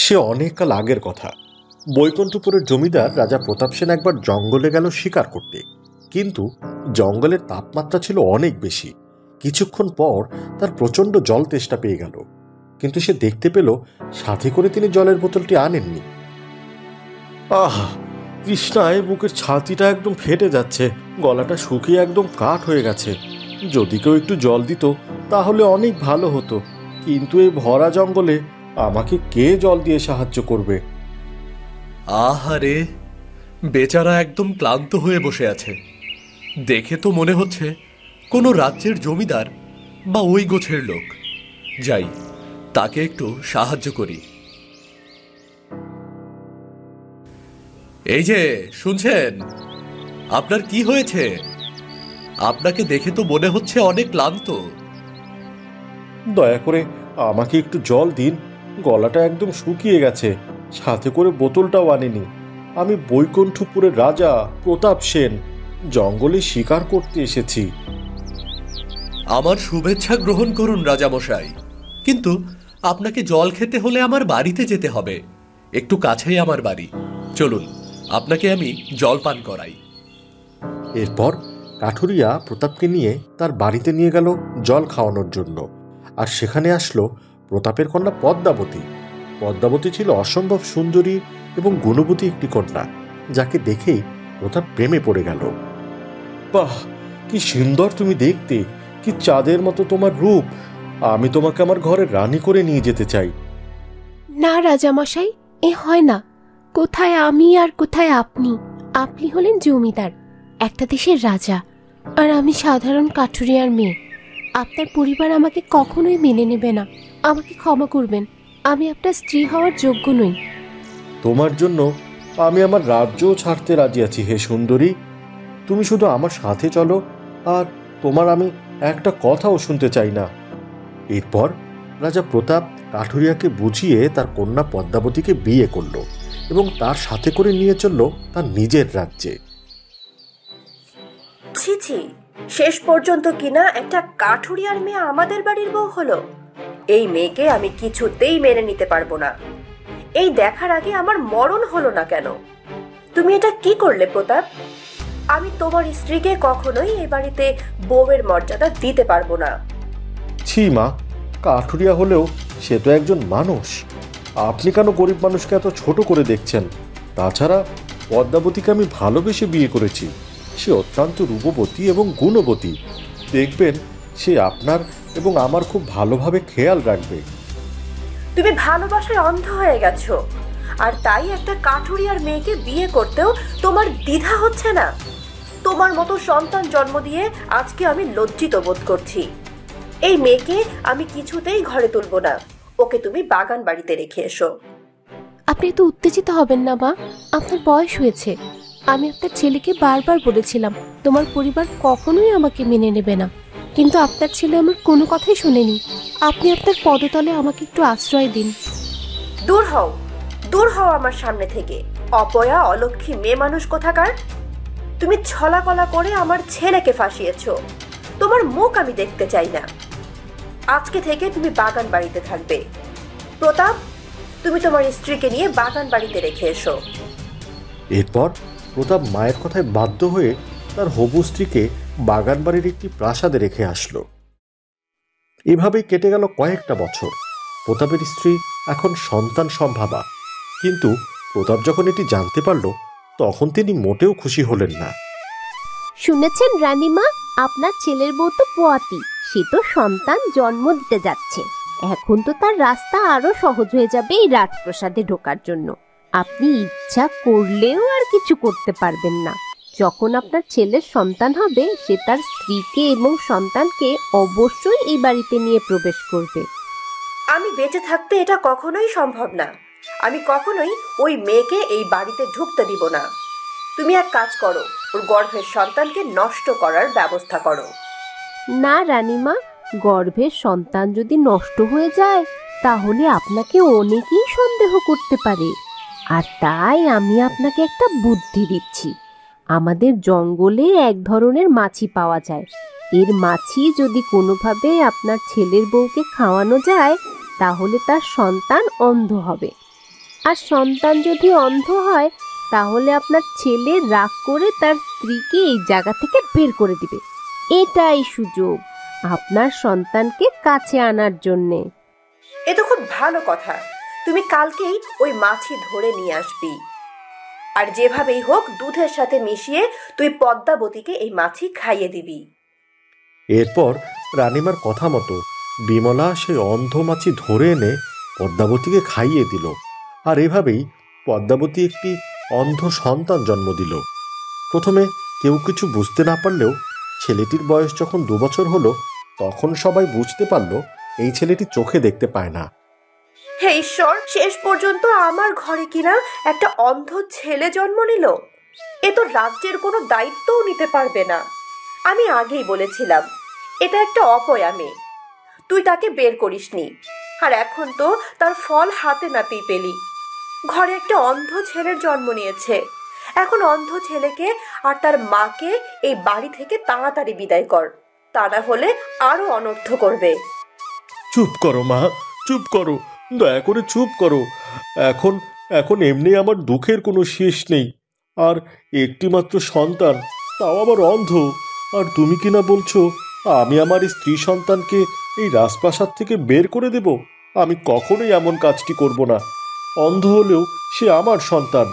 সে অনেক কাল আগের কথা। বৈকুণ্ঠপুরের জমিদার রাজা প্রতাপ সেন একবার জঙ্গলে গেল শিকার করতে, কিন্তু জঙ্গলের তাপমাত্রা ছিল অনেক বেশি। কিছুক্ষণ পর তার প্রচণ্ড জল তেষ্টা পেয়ে গেল, কিন্তু সে দেখতে পেল সাথে করে তিনি জলের বোতলটি আনেননি। আহা, তৃষ্ণায় বুকের ছাতিটা একদম ফেটে যাচ্ছে, গলাটা শুকিয়ে একদম কাঠ হয়ে গেছে। যদি কেউ একটু জল দিত তাহলে অনেক ভালো হতো, কিন্তু এই ভরা জঙ্গলে আমাকে কে জল দিয়ে সাহায্য করবে? আহারে, বেচারা একদম ক্লান্ত হয়ে বসে আছে। দেখে তো মনে হচ্ছে কোনো রাজ্যের জমিদার বা ওই গোছের লোক। যাই, তাকে একটু সাহায্য করি। এই যে শুনছেন, আপনার কি হয়েছে? আপনাকে দেখে তো মনে হচ্ছে অনেক ক্লান্ত। দয়া করে আমাকে একটু জল দিন, গলাটা একদম শুকিয়ে গেছে, সাথে করে বোতলটাও আনেনি। আমি বৈকুণ্ঠপুরের রাজা প্রতাপ সেন, জঙ্গলে শিকার করতে এসেছি। আমার শুভেচ্ছা গ্রহণ করুন রাজামশাই, কিন্তু আপনাকে জল খেতে হলে আমার বাড়িতে যেতে হবে। একটু কাছেই আমার বাড়ি, চলুন আপনাকে আমি জল পান করাই। এরপর কাঠুরিয়া প্রতাপকে নিয়ে তার বাড়িতে নিয়ে গেল জল খাওয়ানোর জন্য। আর সেখানে আসলো প্রতাপের কন্যা পদ্মাবতী। পদ্মাবতী ছিল অসম্ভব সুন্দরী এবং গুণবতী একটি কন্যা, যাকে দেখেই প্রতাপ প্রেমে পড়ে গেল। বাহ, কি সুন্দর তুমি দেখতে, কি চাঁদের মতো তোমার রূপ! আমি তোমাকে আমার ঘরে রানী করে নিয়ে যেতে চাই। না রাজামশাই, এ হয় না। কোথায় আমি আর কোথায় আপনি? আপনি হলেন জমিদার, একটা দেশের রাজা, আর আমি সাধারণ কাঠুরিয়ার মেয়ে। আপনার পরিবার আমাকে কখনোই মেনে নেবে না। আমাকে ক্ষমা করবেন, আমি আপনার স্ত্রী হওয়ার যোগ্য নই। তোমার জন্য আমি আমার রাজ্যও ছাড়তে রাজি আছি হে সুন্দরী। তুমি শুধু আমার সাথে চলো, আর তোমার আমি একটা কথাও শুনতে চাই না। এরপর রাজা প্রতাপ কাঠুরিয়াকে বুঝিয়ে তার কন্যা পদ্মাবতীকে বিয়ে করল এবং তার সাথে করে নিয়ে চলল তার নিজের রাজ্যে। ছি ছি, শেষ পর্যন্ত কিনা একটা কাঠুরিয়ার মেয়ে আমাদের বাড়ির বউ হলো। এই মেয়েকে আমি কিছুতেই মেনে নিতে পারবো না। এই দেখার আগে আমার মরণ হলো না কেন? তুমি এটা কি করলে প্রতাপ? আমি তোমার স্ত্রীকে কখনোই এই বাড়িতে বউয়ের মর্যাদা দিতে পারবো না। ছি মা, কাঠুরিয়া হলেও সে তো একজন মানুষ। আপনি কেন গরিব মানুষকে এত ছোট করে দেখছেন? তাছাড়া পদ্মাবতীকে আমি ভালোবেসে বিয়ে করেছি। সে অত্যন্ত রূপবতী এবং গুণবতী। দেখবেন সে আপনার এবং আমার খুব ভালোভাবে খেয়াল রাখবে। তুমি ভালোবাসায় অন্ধ হয়ে গেছো, আর তাই একটা কাঠুরিয়ার মেয়েকে বিয়ে করতেও তোমার দ্বিধা হচ্ছে না। তোমার মতো সন্তান জন্ম দিয়ে আজকে আমি লজ্জিত বোধ করছি। এই মেয়েকে আমি কিছুতেই ঘরে তুলবো না। ওকে তুমি বাগান বাড়িতে রেখে এসো। আপনি এত উত্তেজিত হবেন না মা, আপনার বয়স হয়েছে। আমি আপনার ছেলেকে বারবার বলেছিলাম তোমার পরিবার কখনোই আমাকে মেনে নেবে না, কিন্তু আপনার ছেলে আমার কোনো কথাই শোনেনি। আপনি আপনার পদতলে আমাকে একটু আশ্রয় দিন। দূর হও, দূর হও আমার সামনে থেকে, অপয়া অলক্ষী মেয়ে মানুষ কোথাকার। তুমি ছলাকলা করে আমার ছেলেকে ফাঁসিয়েছো। তোমার মুখ আমি দেখতে চাই না। আজকে থেকে তুমি বাগান বাড়িতে থাকবে। প্রতাপ, তুমি তোমার স্ত্রীকে নিয়ে বাগান বাড়িতে রেখে এসো। এরপর প্রতাপ মায়ের কথায় বাধ্য হয়ে তার হবু স্ত্রীকে বাগান বাড়ির একটি প্রাসাদে রেখে আসলো। এভাবেই কেটে গেল কয়েকটা বছর। প্রতাপের স্ত্রী এখন সন্তান সম্ভাবা, কিন্তু প্রতাপ যখন এটি জানতে পারল তখন তিনি মোটেও খুশি হলেন না। শুনেছেন রানীমা, আপনার ছেলের বউ তো পোয়াতি, সে তো সন্তান জন্ম দিতে যাচ্ছে। এখন তো তার রাস্তা আরো সহজ হয়ে যাবে এই রাজপ্রাসাদে ঢোকার জন্য। আপনি ইচ্ছা করলেও আর কিছু করতে পারবেন না। যখন আপনার ছেলের সন্তান হবে, সে তার স্ত্রীকে এবং সন্তানকে অবশ্যই এই বাড়িতে নিয়ে প্রবেশ করবে। আমি বেঁচে থাকতে এটা কখনোই সম্ভব না। আমি কখনোই ওই মেয়েকে এই বাড়িতে ঢুকতে দিব না। তুমি এক কাজ করো, ওর গর্ভের সন্তানকে নষ্ট করার ব্যবস্থা করো। না রানীমা, গর্ভের সন্তান যদি নষ্ট হয়ে যায় তাহলে আপনাকে অনেকেই সন্দেহ করতে পারে। আর তাই আমি আপনাকে একটা বুদ্ধি দিচ্ছি। আমাদের জঙ্গলে এক ধরনের মাছি পাওয়া যায়। এর মাছি যদি কোনোভাবে আপনার ছেলের বউকে খাওয়ানো যায় তাহলে তার সন্তান অন্ধ হবে। আর সন্তান যদি অন্ধ হয় তাহলে আপনার ছেলে রাগ করে তার স্ত্রীকে এই জায়গা থেকে বের করে দিবে। এটাই সুযোগ আপনার সন্তানকে কাছে আনার জন্যে। এ তো খুব ভালো কথা। তুমি কালকেই ওই মাছি ধরে নিয়ে আসবি, আর যেভাবেই হোক দুধের সাথে মিশিয়ে তুই পদ্মাবতীকে এই মাছি খাইয়ে দিবি। এরপর রানীমার কথা মতো বিমলা সেই অন্ধ মাছি ধরে এনে পদ্মাবতীকে খাইয়ে দিল, আর এভাবেই পদ্মাবতী একটি অন্ধ সন্তান জন্ম দিল। প্রথমে কেউ কিছু বুঝতে না পারলেও ছেলেটির বয়স যখন 2 বছর হলো তখন সবাই বুঝতে পারল এই ছেলেটি চোখে দেখতে পায় না। হে ঈশ্বর, শেষ পর্যন্ত আমার ঘরে কিনা একটা অন্ধ ছেলে জন্ম নিল। এ তো রাজ্যের কোনো দায়িত্বও নিতে পারবে না। আমি আগেই বলেছিলাম এটা একটা অপয়া মেয়ে, তুই তাকে বের করিসনি, আর এখন তো তার ফল হাতে নাতেই পেলি। ঘরে একটা অন্ধ ছেলের জন্ম নিয়েছে। এখন অন্ধ ছেলেকে আর তার মাকে এই বাড়ি থেকে তাড়াতাড়ি বিদায় কর, তা না হলে আরো অনর্থ করবে। চুপ করো মা, চুপ করো, দয়া করে চুপ করো। এখন এখন এমনি আমার দুঃখের কোনো শেষ নেই। আর একটি মাত্র সন্তান, তাও আবার অন্ধ। আর তুমি কিনা বলছো আমি আমার স্ত্রী সন্তানকে এই রাজপ্রাসাদ থেকে বের করে দেব? আমি কখনোই এমন কাজটি করব না। অন্ধ হলেও সে আমার সন্তান,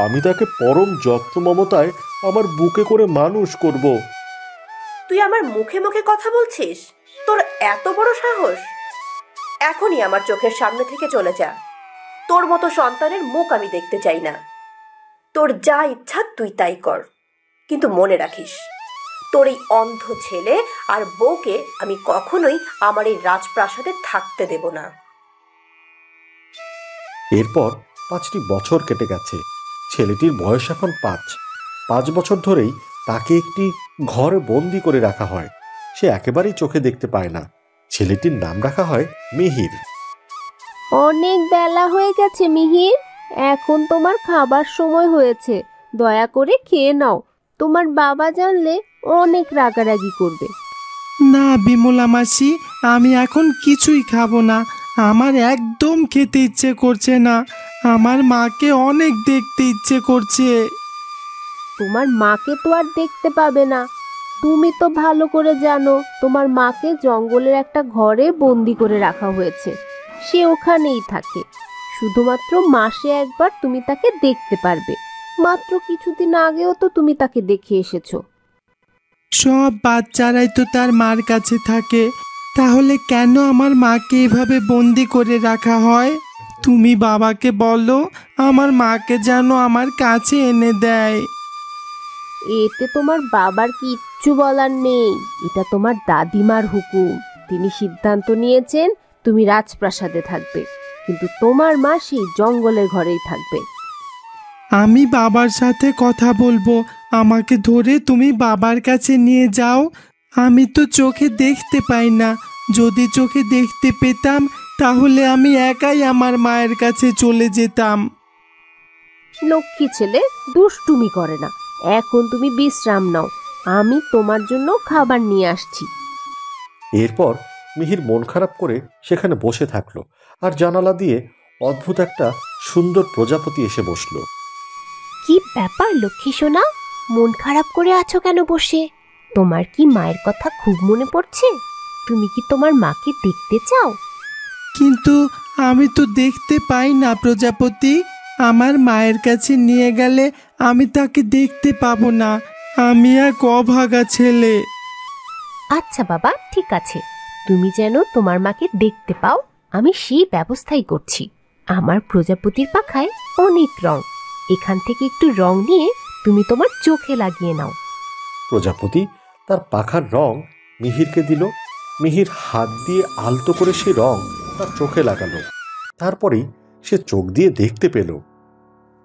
আমি তাকে পরম যত্ন মমতায় আমার বুকে করে মানুষ করব। তুই আমার মুখে মুখে কথা বলছিস? তোর এত বড় সাহস! এখনই আমার চোখের সামনে থেকে চলে যা। তোর মতো সন্তানের মুখ আমি দেখতে চাই না। তোর যা ইচ্ছা তুই তাই কর, কিন্তু মনে রাখিস তোর এই অন্ধ ছেলে আর বউকে আমি কখনোই আমার এই রাজপ্রাসাদে থাকতে দেব না। এরপর 5টি বছর কেটে গেছে। ছেলেটির বয়স এখন 5 বছর ধরেই তাকে একটি ঘরে বন্দি করে রাখা হয়। সে একেবারেই চোখে দেখতে পায় না। ছেলেটির নাম রাখা হয় মিহির। অনেক বেলা হয়ে গেছে মিহির, এখন তোমার খাবার সময় হয়েছে। দয়া করে খেয়ে নাও, তোমার বাবা জানলে অনেক রাগারাগি করবে। না বিমলা মাসি, আমি এখন কিছুই খাবো না। আমার একদম খেতে ইচ্ছে করছে না। আমার মাকে অনেক দেখতে ইচ্ছে করছে। তোমার মাকে তো আর দেখতে পাবে না। তুমি তো ভালো করে জানো তোমার মাকে জঙ্গলের একটা ঘরে বন্দি করে রাখা হয়েছে। সে ওখানেই থাকে। শুধুমাত্র মাসে একবার তুমি তাকে দেখতে পারবে। মাত্র কিছুদিন আগেও তো তুমি তাকে দেখে এসেছো। সব বাচ্চারাই তো তার মার কাছে থাকে, তাহলে কেন আমার মাকে এভাবে বন্দি করে রাখা হয়? তুমি বাবাকে বলো আমার মাকে যেন আমার কাছে এনে দেয়। এতে তোমার বাবার কিচ্ছু বলার নেই। এটা তোমার দাদিমার হুকুম। তিনি সিদ্ধান্ত নিয়েছেন তুমি রাজপ্রাসাদে থাকবে, কিন্তু তোমার মা সেই জঙ্গলের ঘরেই থাকবে। আমি বাবার সাথে কথা বলবো। আমাকে ধরে তুমি বাবার কাছে নিয়ে যাও। আমি তো চোখে দেখতে পাই না। যদি চোখে দেখতে পেতাম তাহলে আমি একাই আমার মায়ের কাছে চলে যেতাম। লক্ষ্মী ছেলে, দুষ্টুমি করে না। এখন তুমি বিশ্রাম নাও, আমি তোমার জন্য খাবার নিয়ে আসছি। এরপর মিহির মন খারাপ করে সেখানে বসে থাকলো, আর জানালা দিয়ে অদ্ভুত একটা সুন্দর প্রজাপতি এসে বসলো। কি ব্যাপার লক্ষ্মী সোনা, মন খারাপ করে আছো কেন বসে? তোমার কি মায়ের কথা খুব মনে পড়ছে? তুমি কি তোমার মাকে দেখতে চাও? কিন্তু আমি তো দেখতে পাই না প্রজাপতি। আমার মায়ের কাছে নিয়ে গেলে আমি তাকে দেখতে পাবো না। আমি এক অভাগা ছেলে। আচ্ছা বাবা, ঠিক আছে, তুমি যেন তোমার মাকে দেখতে পাও আমি সেই ব্যবস্থাই করছি। আমার প্রজাপতির পাখায় অনেক রং, এখান থেকে একটু রং নিয়ে তুমি তোমার চোখে লাগিয়ে নাও। প্রজাপতি তার পাখার রং মিহিরকে দিল। মিহির হাত দিয়ে আলতো করে সে রং তার চোখে লাগালো। তারপরেই সে চোখ দিয়ে দেখতে পেল।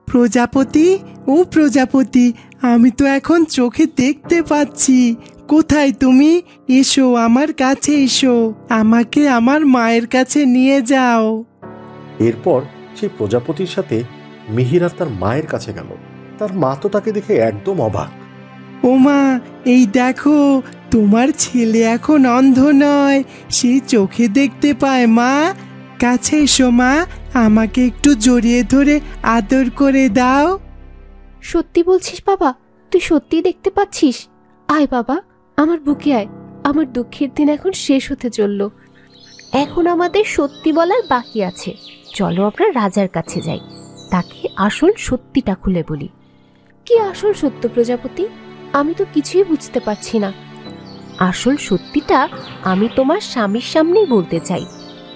প্রজাপতি, ও প্রজাপতি, আমি তো এখন চোখে দেখতে পাচ্ছি। কোথায় তুমি? এসো, আমার কাছে এসো। আমাকে আমার মায়ের কাছে নিয়ে যাও। এরপর সেই প্রজাপতির সাথে মিহির আর তার মায়ের কাছে গেল। তার মা তো তাকে দেখে একদম অবাক। ও মা, এই দেখো, তোমার ছেলে এখন অন্ধ নয়, সে চোখে দেখতে পায়। মা, কাছে এসো মা, আমাকে একটু জড়িয়ে ধরে আদর করে দাও। সত্যি বলছিস বাবা? তুই সত্যিই দেখতে পাচ্ছিস? আয় বাবা, আমার বুকে আয়। আমার দুঃখের দিন এখন শেষ হতে চলল। এখন আমাদের সত্যি বলার বাকি আছে। চলো আমরা রাজার কাছে যাই, তাকে আসল সত্যিটা খুলে বলি। কি আসল সত্য প্রজাপতি? আমি তো কিছুই বুঝতে পারছি না। আসল সত্যিটা আমি তোমার স্বামীর সামনেই বলতে চাই,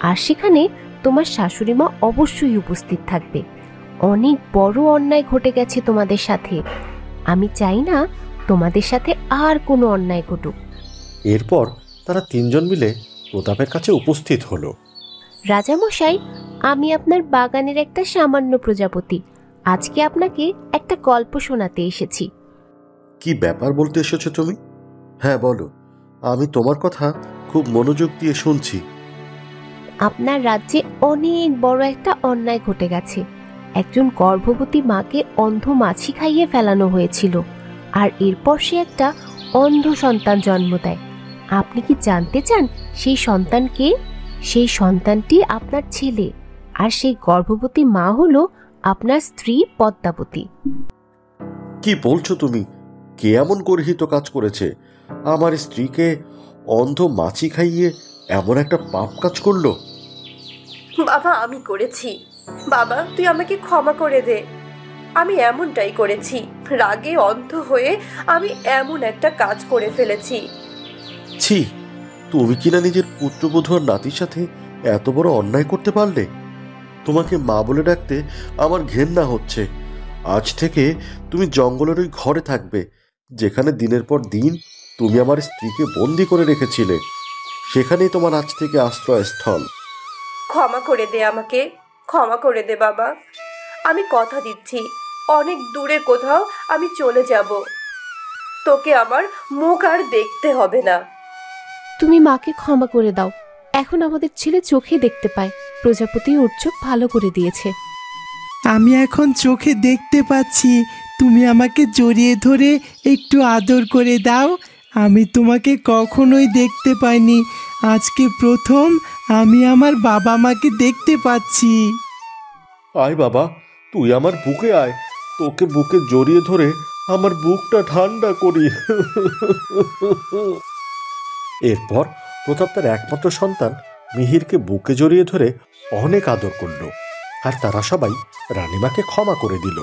আর সেখানে তোমার শাশুড়ি মা অবশ্যই উপস্থিত থাকবে। অনেক বড় অন্যায় ঘটে গেছে তোমাদের সাথে। আমি চাই না তোমাদের সাথে আর কোনো অন্যায় ঘটুক। এরপর তারা তিনজন মিলে প্রতাপের কাছে উপস্থিত হলো। রাজামশাই, আমি আপনার বাগানের একটা সামান্য প্রজাপতি। আজকে আপনাকে একটা গল্প শোনাতে এসেছি। কি ব্যাপার বলতে এসেছো তুমি? হ্যাঁ বলো, আমি তোমার কথা খুব মনোযোগ দিয়ে শুনছি। আপনার রাজ্যে অনেক বড় একটা অন্যায় ঘটে গেছে। একজন গর্ভবতী মাকে অন্ধ মাছি খাইয়ে ফেলানো হয়েছিল, আর এরপর সে একটা অন্ধ সন্তান জন্ম দেয়। আপনি কি জানতে চান সেই সন্তান কে? সেই সন্তানটি আপনার ছেলে, আর সেই গর্ভবতী মা হলো আপনার স্ত্রী পদ্মাবতী। কি বলছো তুমি? কে এমন গর্হিত কাজ করেছে? আমার স্ত্রীকে অন্ধ মাছি খাইয়ে এমন একটা পাপ কাজ করলো? বাবা, আমি করেছি। বাবা, তুই আমাকে ক্ষমা করে দে। আমি এমনটাই করেছি। রাগে অন্ধ হয়ে আমি এমন একটা কাজ করে ফেলেছি। ছি, তুমি কিনা নিজের পুত্রবধূ আর নাতির সাথে এত বড় অন্যায় করতে পারলে? তোমাকে মা বলে ডাকতে আমার ঘেন্না হচ্ছে। আজ থেকে তুমি জঙ্গলের ওই ঘরে থাকবে, যেখানে দিনের পর দিন তুমি আমার স্ত্রীকে বন্দি করে রেখেছিলে। সেখানেই তোমার আজ থেকে আশ্রয়স্থল। ক্ষমা করে দে আমাকে, ক্ষমা করে দে বাবা। আমি কথা দিচ্ছি, অনেক দূরে কোথাও আমি চলে যাব। তোকে আমার মুখ আর দেখতে হবে না। তুমি মাকে ক্ষমা করে দাও। এখন আমাদের ছেলে চোখে দেখতে পায়। প্রজাপতি ওর চোখ ভালো করে দিয়েছে। আমি এখন চোখে দেখতে পাচ্ছি। তুমি আমাকে জড়িয়ে ধরে একটু আদর করে দাও। আমি তোমাকে কখনোই দেখতে পাইনি। আজকে প্রথম আমি আমার বাবা মাকে দেখতে পাচ্ছি। আয় বাবা, তুই আমার বুকে আয়। তোকে বুকে জড়িয়ে ধরে আমার বুকটা ঠান্ডা করি। এরপর প্রতাপ তার একমাত্র সন্তান মিহিরকে বুকে জড়িয়ে ধরে অনেক আদর করল, আর তারা সবাই রানীমাকে ক্ষমা করে দিল।